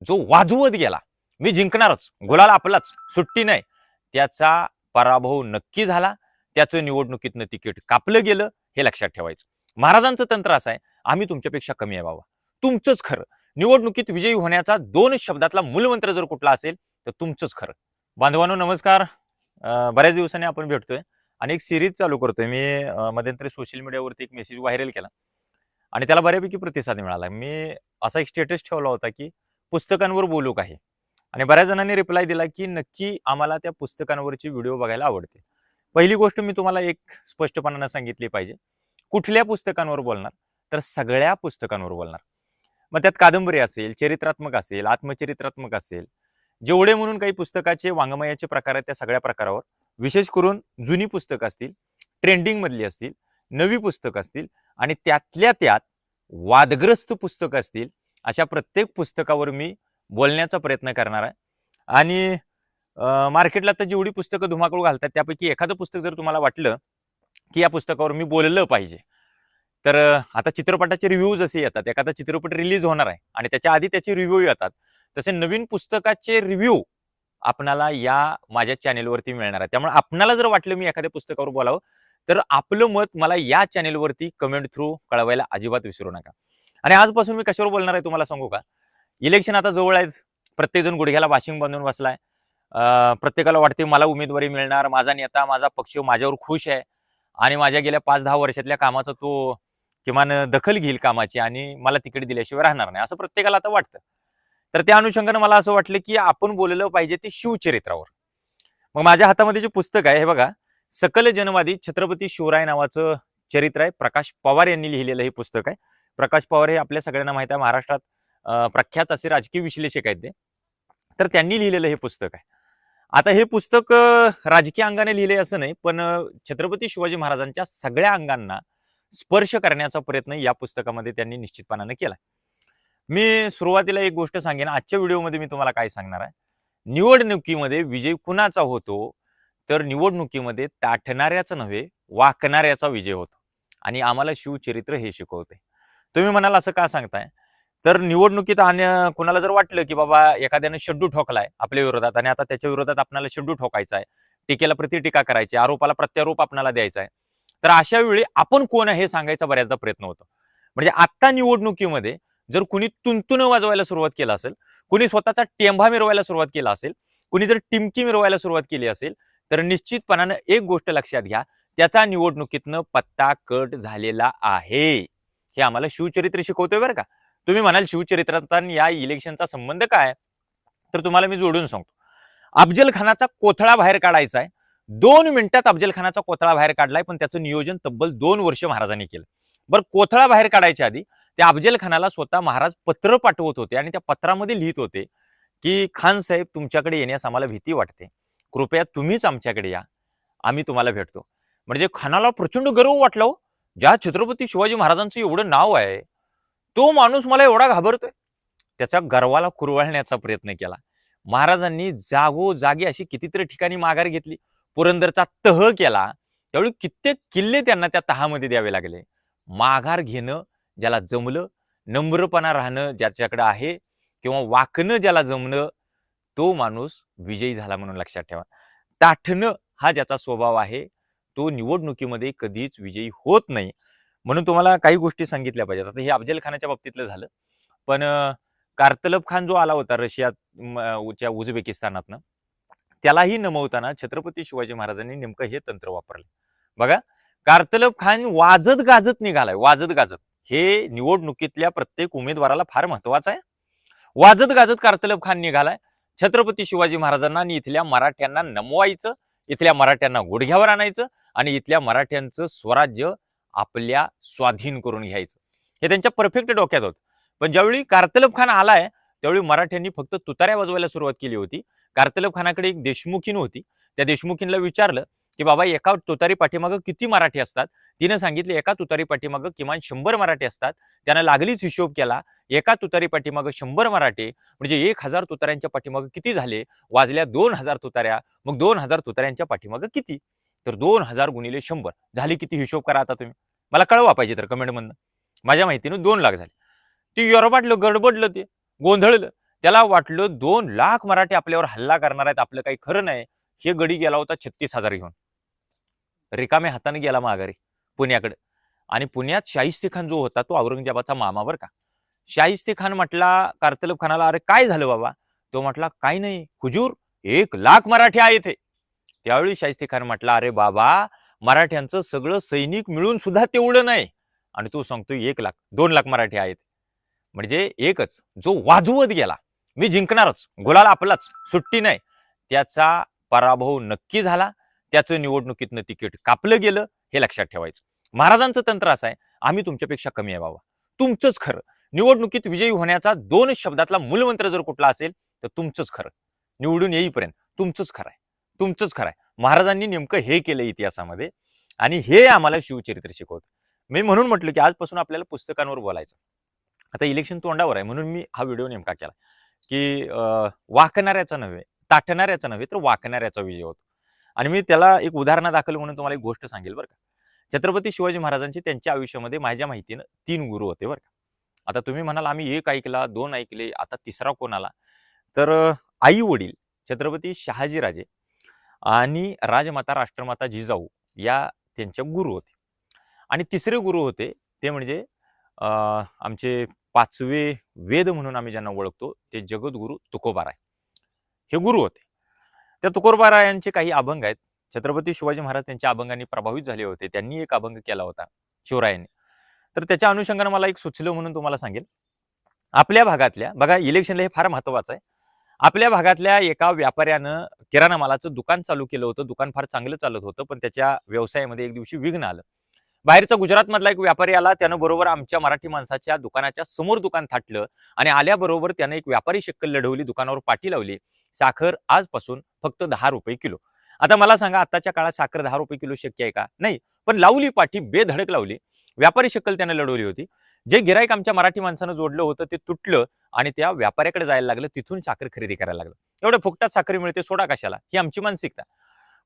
जो वाजवत गेला, मी जिंकणारच, गुलाल आपलाच, सुट्टी नाही, त्याचा पराभव नक्की झाला. त्याचं निवडणुकीतनं तिकीट कापलं गेलं, हे लक्षात ठेवायचं. महाराजांचं तंत्र असं आहे, आम्ही तुमच्यापेक्षा कमी आहे बाबा, तुमचंच खरं. निवडणुकीत विजयी होण्याचा 2 शब्दातला मूलमंत्र जर कुठला असेल तर तुमचंच खरं. बांधवांनो नमस्कार. बऱ्याच दिवसांनी आपण भेटतोय आणि एक सिरीज चालू करतोय मी. मध्यंतरी सोशल मीडियावरती एक मेसेज व्हायरल केला आणि त्याला बऱ्यापैकी प्रतिसाद मिळाला. मी असा एक स्टेटस ठेवला होता की पुस्तकांवर बोलू काही, आणि बऱ्याच जणांनी रिप्लाय दिला की नक्की आम्हाला त्या पुस्तकांवरची व्हिडिओ बघायला आवडते. पहिली गोष्ट मी तुम्हाला एक स्पष्टपणानं सांगितली पाहिजे, कुठल्या पुस्तकांवर बोलणार, तर सगळ्या पुस्तकांवर बोलणार. मग त्यात कादंबरी असेल, चरित्रात्मक असेल, आत्मचरित्रात्मक असेल, जेवढे म्हणून काही पुस्तकाचे वाङ्मयाचे प्रकार आहेत त्या सगळ्या प्रकारावर, विशेष करून जुनी पुस्तकं असतील, ट्रेंडिंग मधली असतील, नवी पुस्तकं असतील आणि त्यातल्या त्यात वादग्रस्त पुस्तकं असतील, अशा प्रत्येक पुस्तकावर मी बोलण्याचा प्रयत्न करणार आहे. आणि मार्केटला तर जेवढी पुस्तकं धुमाकूळ घालतात त्यापैकी एखादं पुस्तक जर तुम्हाला वाटलं की या पुस्तकावर मी बोललं पाहिजे, तर आता चित्रपटाचे रिव्ह्यू जसे येतात, एखादा चित्रपट रिलीज होणार आहे आणि त्याच्या आधी त्याचे रिव्ह्यू येतात, तसे नवीन पुस्तकाचे रिव्ह्यू आपणाला या माझ्या चॅनेलवरती मिळणार आहे. त्यामुळे आपणाला जर वाटलं मी एखाद्या पुस्तकावर बोलावं, तर आपलं मत मला या चॅनेलवरती कमेंट थ्रू कळवायला अजिबात विसरू नका. आणि आजपासून मी कशावर बोलणार आहे तुम्हाला सांगू का? इलेक्शन आता जवळ आहेत, प्रत्येकजण गुडघ्याला वाशिंग बांधून बसलाय. प्रत्येकाला वाटते मला उमेदवारी मिळणार, माझा नेता, माझा पक्ष माझ्यावर खुश आहे आणि माझ्या गेल्या 5-10 वर्षातल्या कामाचा तो किमान दखल घेईल कामाची आणि मला तिकीट दिल्याशिवाय राहणार नाही, असं प्रत्येकाला आता वाटतं. तर त्या अनुषंगानं मला असं वाटलं की आपण बोललं पाहिजे ते शिवचरित्रावर. मग माझ्या हातामध्ये जे पुस्तक आहे हे बघा, सकल जनवादी छत्रपती शिवराय नावाचं चरित्र आहे. प्रकाश पवार यांनी लिहिलेलं हे पुस्तक आहे. प्रकाश पवार हे आपल्या सगळ्यांना माहित आहे, महाराष्ट्रात प्रख्यात असे राजकीय विश्लेषक आहेत ते. तर त्यांनी लिहिलेलं हे पुस्तक आहे. आता हे पुस्तक राजकीय अंगाने लिहिले असं नाही, पण छत्रपती शिवाजी महाराजांच्या सगळ्या अंगांना स्पर्श करण्याचा प्रयत्न या पुस्तकामध्ये त्यांनी निश्चितपणाने केला. मी सुरुवातीला एक गोष्ट सांगेन, आजच्या व्हिडिओमध्ये मी तुम्हाला काय सांगणार आहे, निवडणुकीमध्ये विजय कुणाचा होतो, तर निवडणुकीमध्ये ताठणाऱ्याचा नव्हे वाकणाऱ्याचा विजय होतो. आणि आम्हाला शिवचरित्र हे शिकवते. तुम्ही म्हणाल असं का सांगताय, तर निवडणुकीत कुणाला जर वाटलं की बाबा एखाद्याने शड्डू ठोकलाय आपल्या विरोधात आणि आता त्याच्या विरोधात आपल्याला शड्डू ठोकायचा आहे, टीकेला प्रतिटीका करायची, आरोपाला प्रत्यारोप आपल्याला द्यायचा आहे, तर अशा वेळी आपण कोण आहे हे सांगायचा बऱ्याचदा प्रयत्न होतो. म्हणजे आता निवडणुकीमध्ये जर कुणी तुंतुन वाजवायला सुरुवात केला असेल, कुणी स्वतःचा टेंभा मिरवायला सुरुवात केला असेल, कुणी जर टिमकी मिरवायला सुरुवात केली असेल, तर निश्चितपणानं एक गोष्ट लक्षात घ्या, त्याचा निवडणुकीतनं पत्ता कट झालेला आहे. हे आम्हाला शिवचरित्र शिकवतोय बरं का. तुम्ही म्हणाल शिवचरित्राचा या इलेक्शनचा संबंध काय, तर तुम्हाला मी जोडून सांगतो. अफजल खानाचा कोथळा बाहेर काढायचा आहे, 2 मिनिटात अफजल खानाचा कोथळा बाहेर काढलाय, पण त्याचं नियोजन तब्बल 2 वर्ष महाराजांनी केलं. बरं, कोथळा बाहेर काढायच्या आधी त्या अफजल खानाला स्वतः महाराज पत्र पाठवत होते आणि त्या पत्रामध्ये लिहित होते की खान साहेब, तुमच्याकडे येण्यास आम्हाला भीती वाटते, कृपया तुम्हीच आमच्याकडे या, आम्ही तुम्हाला भेटतो. म्हणजे खानाला प्रचंड गर्व वाटला हो, ज्या छत्रपती शिवाजी महाराजांचं एवढं नाव आहे तो माणूस मला एवढा घाबरतोय. त्याच्या गर्वाला कुरवाळण्याचा प्रयत्न केला. महाराजांनी जागोजागी अशी कितीतरी ठिकाणी माघार घेतली, पुरंदरचा तह केला, त्यावेळी कित्येक किल्ले त्यांना त्या तहामध्ये द्यावे लागले. माघार घेणं ज्याला जमलं, नम्रपणा राहणं ज्याच्याकडे आहे, किंवा वाकणं ज्याला जमणं, तो माणूस विजयी झाला म्हणून लक्षात ठेवा. ताठणं हा ज्याचा स्वभाव आहे तो निवडणुकीमध्ये कधीच विजयी होत नाही. म्हणून तुम्हाला काही गोष्टी सांगितल्या पाहिजेत. आता हे अफजल खानाच्या बाबतीतलं झालं, पण कारतलब खान जो आला होता रशियाच्या उझबेकिस्तानातनं, त्यालाही नमवताना छत्रपती शिवाजी महाराजांनी नेमकं हे तंत्र वापरलं बघा. कारतलब खान वाजत गाजत निघालाय, वाजत गाजत. हे निवडणुकीतल्या प्रत्येक उमेदवाराला फार महत्वाचं आहे. वाजत गाजत कारतलब खान निघालाय छत्रपती शिवाजी महाराजांना आणि इथल्या मराठ्यांना नमवायचं, इथल्या मराठ्यांना गुडघ्यावर आणायचं आणि इथल्या मराठ्यांचं स्वराज्य आपल्या स्वाधीन करून घ्यायचं, हे त्यांच्या परफेक्ट डोक्यात होतं. पण ज्यावेळी कारतलब खान आलाय त्यावेळी मराठ्यांनी फक्त तुताऱ्या वाजवायला सुरुवात केली होती. कारतलब खानाकडे एक देशमुखीन होती, त्या देशमुखीनला विचारलं की बाबा एका तुतारी पाठीमागं किती मराठी असतात, तिनं सांगितले एका तुतारी पाठीमागं किमान 100 मराठी असतात. त्यानं लागलीच हिशोब केला, एका तुतारी पाठीमागं 100 मराठी म्हणजे 1000 तुताऱ्यांच्या पाठीमागं किती झाले, वाजल्या 2000 तुताऱ्या, मग 2000 तुताऱ्यांच्या पाठीमागं किती, तर 2000 गुणिले 100 झाली किती, हिशोब करा आता तुम्ही, मला कळवा पाहिजे तर कमेंट मधनं. माझ्या माहितीनं 2 लाख झाले. ते योरबाटलं, गडबडलं, ते गोंधळलं. त्याला वाटलं 2 लाख मराठी आपल्यावर हल्ला करणार आहेत, आपलं काही खरं नाही. हे गडी गेला होता 36,000 घेऊन, रिकाम्या हाताने गेला माघारी पुण्याकडे. आणि पुण्यात शाहिस्तेखान जो होता तो औरंगजेबाचा मामा बरं का. शाहिस्तेखान म्हटला कारतलब खानाला, अरे काय झालं बाबा? तो म्हटला काही नाही हुजूर, 1 लाख मराठी आहे इथे. त्यावेळी शाहिस्तेखान म्हटला, अरे बाबा, मराठ्यांचं सगळं सैनिक मिळून सुद्धा तेवढं नाही आणि तू सांगतोय 1 लाख, 2 लाख मराठी आहेत. म्हणजे एकच जो वाजवत गेला, मी जिंकणारच, गुलाल आपलाच, सुट्टी नाही, त्याचा पराभव नक्की झाला. त्याचं निवडणुकीतनं तिकीट कापलं गेलं, हे लक्षात ठेवायचं. महाराजांचं तंत्र असं आहे, आम्ही तुमच्यापेक्षा कमी आहे बाबा, तुमचंच खरं. निवडणुकीत विजयी होण्याचा 2 शब्दातला मूलमंत्र जर कुठला असेल तर तुमचंच खरं. निवडून येईपर्यंत तुमचंच खरं आहे, तुमचंच खरं आहे. महाराजांनी नेमकं हे केलं इतिहासामध्ये आणि हे आम्हाला शिवचरित्र शिकवतं. मी म्हणून म्हटलं की आजपासून आपल्याला पुस्तकांवर बोलायचं. आता इलेक्शन तोंडावर आहे म्हणून मी हा व्हिडिओ नेमका केला की वाकणाऱ्याचा नव्हे, ताठणाऱ्याचा नव्हे, तर वाकणाऱ्याचा विजय होतो. आणि मी त्याला एक उदाहरण दाखल म्हणून तुम्हाला एक गोष्ट सांगेल बरं का. छत्रपती शिवाजी महाराजांची त्यांच्या आयुष्यामध्ये माझ्या माहितीनं 3 गुरु होते बरं का. आता तुम्ही म्हणाल आम्ही 1 ऐकला, 2 ऐकले, आता 3रा कोण आला? तर आई वडील छत्रपती शहाजीराजे आणि राजमाता राष्ट्रमाता जिजाऊ या त्यांच्या गुरु होते. आणि 3रे गुरु होते ते म्हणजे आमचे 5वे वेद म्हणून आम्ही ज्यांना ओळखतो ते जगद्गुरु तुकोबाराय, हे गुरु होते. त्या तुकोबारायांचे काही अभंग आहेत. छत्रपती शिवाजी महाराज त्यांच्या अभंगांनी प्रभावित झाले होते. त्यांनी एक अभंग केला होता शिवरायांनी. तर त्याच्या अनुषंगाने मला एक सुचलं म्हणून तुम्हाला सांगेल. आपल्या भागातल्या, बघा इलेक्शनला हे फार महत्वाचं आहे, आपल्या भागातल्या एका व्यापाऱ्यानं किराणा मालाचं दुकान चालू केलं होतं. दुकान फार चांगलं चालत होतं, पण त्याच्या व्यवसायामध्ये एक दिवशी विघ्न आलं. बाहेरचा गुजरात मधला एक व्यापारी आला, त्यानं बरोबर आमच्या मराठी माणसाच्या दुकानाच्या समोर दुकान थाटलं आणि आल्याबरोबर त्यानं एक व्यापारी शक्कल लढवली, दुकानावर पाटी लावली. साखर आजपासून फक्त 10 रुपये किलो. आता मला सांगा, आताच्या काळात साखर 10 रुपये किलो शक्य आहे का? नाही. पण लावली पाठी, बेधडक लावली. व्यापारी शक्कल त्यानं लढवली होती. जे गिराईक आमच्या मराठी माणसानं जोडलं होतं ते तुटलं आणि त्या व्यापाऱ्याकडे जायला लागलं, तिथून साखर खरेदी करायला लागलं. एवढं फुकटात साखर मिळते, सोडा कशाला, ही आमची मानसिकता.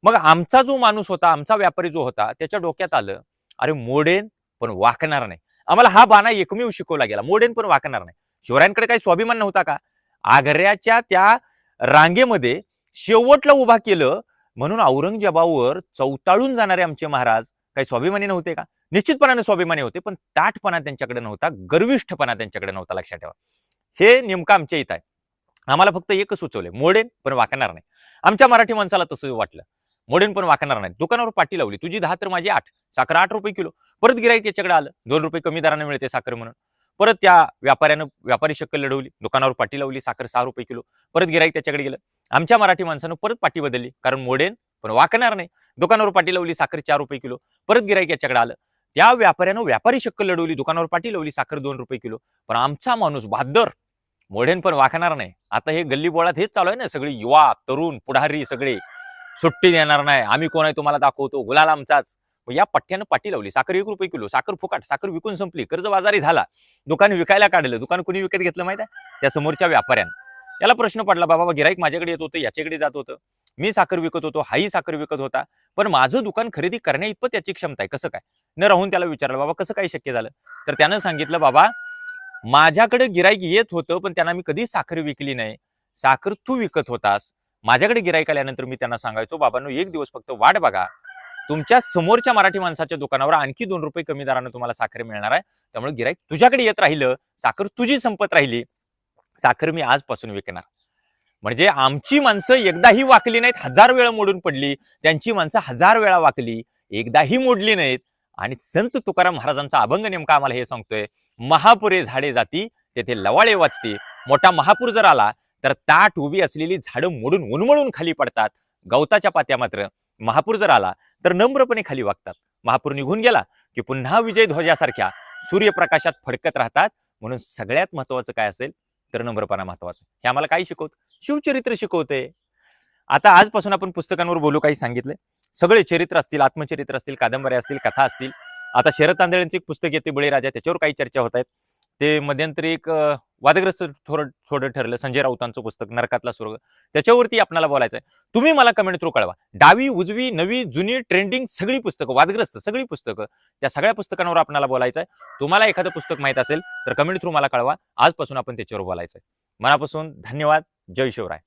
मग आमचा जो माणूस होता, आमचा व्यापारी जो होता, त्याच्या डोक्यात आलं, अरे मोडेन पण वाकणार नाही. आम्हाला हा बाणा एकमेव शिकवला गेला, मोडेन पण वाकणार नाही. शिवरायांकडे काही स्वाभिमान नव्हता का? आग्र्याच्या त्या रांगेमध्ये शेवटला उभा केलं म्हणून औरंगजेबावर चौताळून जाणारे आमचे महाराज काही स्वाभिमानी नव्हते का? निश्चितपणाने स्वाभिमानी होते, पण ताठपणा त्यांच्याकडे नव्हता, गर्विष्ठपणा त्यांच्याकडे नव्हता. लक्षात ठेवा, हे नेमकं आमच्या इथं आहे. आम्हाला फक्त एकच सुचवले, मोडेन पण वाकणार नाही. आमच्या मराठी माणसाला तसं वाटलं, मोडेन पण वाकणार नाही. दुकानावर पाटी लावली, तुझी 10 तर माझी 8, साखर 8 रुपये किलो. परत गिराईक त्याच्याकडे आलं, 2 रुपये कमी दराने मिळते साखर म्हणून. परत त्या व्यापाऱ्यानं व्यापारी शक्कल लढवली, दुकानावर पाटी लावली, साखर 6 रुपये किलो. परत गिराईक त्याच्याकडे गेलं. आमच्या मराठी माणसानं परत पाटी बदलली, कारण मोडेन पण वाकणार नाही. दुकानावर पाटी लावली, साखर 4 रुपये किलो. परत गिराईक याच्याकडे आलं. त्या व्यापाऱ्यानं व्यापारी शक्कल लढवली, दुकानावर पाटी लावली, साखर 2 रुपये किलो. पण आमचा माणूस बहादर, मोडेन पण वाकणार नाही. आता हे गल्ली बोळात हेच चालू आहे ना, सगळी युवा तरुण पुढारी सगळे सुट्टी देणार नाही, आम्ही कोण आहे तुम्हाला दाखवतो, गुलाल आमचाच. या पठ्ठ्यानं पाटी लावली, साखर 1 रुपये किलो, साखर फुकाट, साखर विकून संपली, कर्जबाजारी झाला, दुकान विकायला काढलं. दुकान कुणी विकत घेतलं माहिती आहे? त्या समोरच्या व्यापाऱ्यानं. याला प्रश्न पडला, बाबा गिराईक माझ्याकडे येत होतं, याच्याकडे जात होतं, मी साखर विकत होतो, हाही साखर विकत होता, पण माझं दुकान खरेदी करण्या इतपत त्याची क्षमता आहे, कसं काय? न राहून त्याला विचारलं, बाबा कसं काय शक्य झालं? तर त्यानं सांगितलं, बाबा माझ्याकडे गिराईक येत होतं, पण त्यांना मी कधी साखर विकली नाही. साखर तू विकत होतास. माझ्याकडे गिराईक आल्यानंतर मी त्यांना सांगायचो, बाबांनो 1 दिवस फक्त वाट बघा, तुमच्या समोरच्या मराठी माणसाच्या दुकानावर आणखी 2 रुपये कमी दरानं तुम्हाला साखर मिळणार आहे. त्यामुळे गिराईक तुझ्याकडे येत राहिलं, साखर तुझी संपत राहिली, साखर मी आजपासून विकणार. म्हणजे आमची माणसं एकदाही वाकली नाहीत, 1000 वेळा मोडून पडली. त्यांची माणसं 1000 वेळा वाकली, एकदाही मोडली नाहीत. आणि संत तुकाराम महाराजांचा अभंग नेमका आम्हाला हे सांगतोय, महापुरे झाडे जाती तेथे लवाळे वाचते. मोठा महापूर जर आला तर ताट उभी असलेली झाडं मोडून उन्मळून खाली पडतात. गवताच्या पात्या मात्र महापूर जर आला तर नम्रपणे खाली वागतात. महापूर निघून गेला की पुन्हा विजय ध्वजासारख्या सूर्यप्रकाशात फडकत राहतात. म्हणून सगळ्यात महत्वाचं काय असेल तर नम्रपणा महत्वाचं. हे आम्हाला काय शिकवतं? शिवचरित्र शिकवते. आता आजपासून आपण पुस्तकांवर बोलू, काही सांगितले, सगळे चरित्र असतील, आत्मचरित्र असतील, कादंबऱ्या असतील, कथा असतील. आता शरद तांदळेंचे एक पुस्तक येते बळीराजा, त्याच्यावर काही चर्चा होत आहेत. ते मध्यंतरी एक वादग्रस्त थोडं ठरलं, संजय राऊतांचं पुस्तक नरकातला स्वर्ग, त्याच्यावरती आपल्याला बोलायचं आहे. तुम्ही मला कमेंट थ्रू कळवा, डावी उजवी नवी जुनी ट्रेंडिंग सगळी पुस्तकं, वादग्रस्त सगळी पुस्तकं, त्या सगळ्या पुस्तकांवर आपल्याला बोलायचं आहे. तुम्हाला एखादं पुस्तक माहित असेल तर कमेंट थ्रू मला कळवा, आजपासून आपण त्याच्यावर बोलायचं आहे. मनापासून धन्यवाद. जय शिवराय.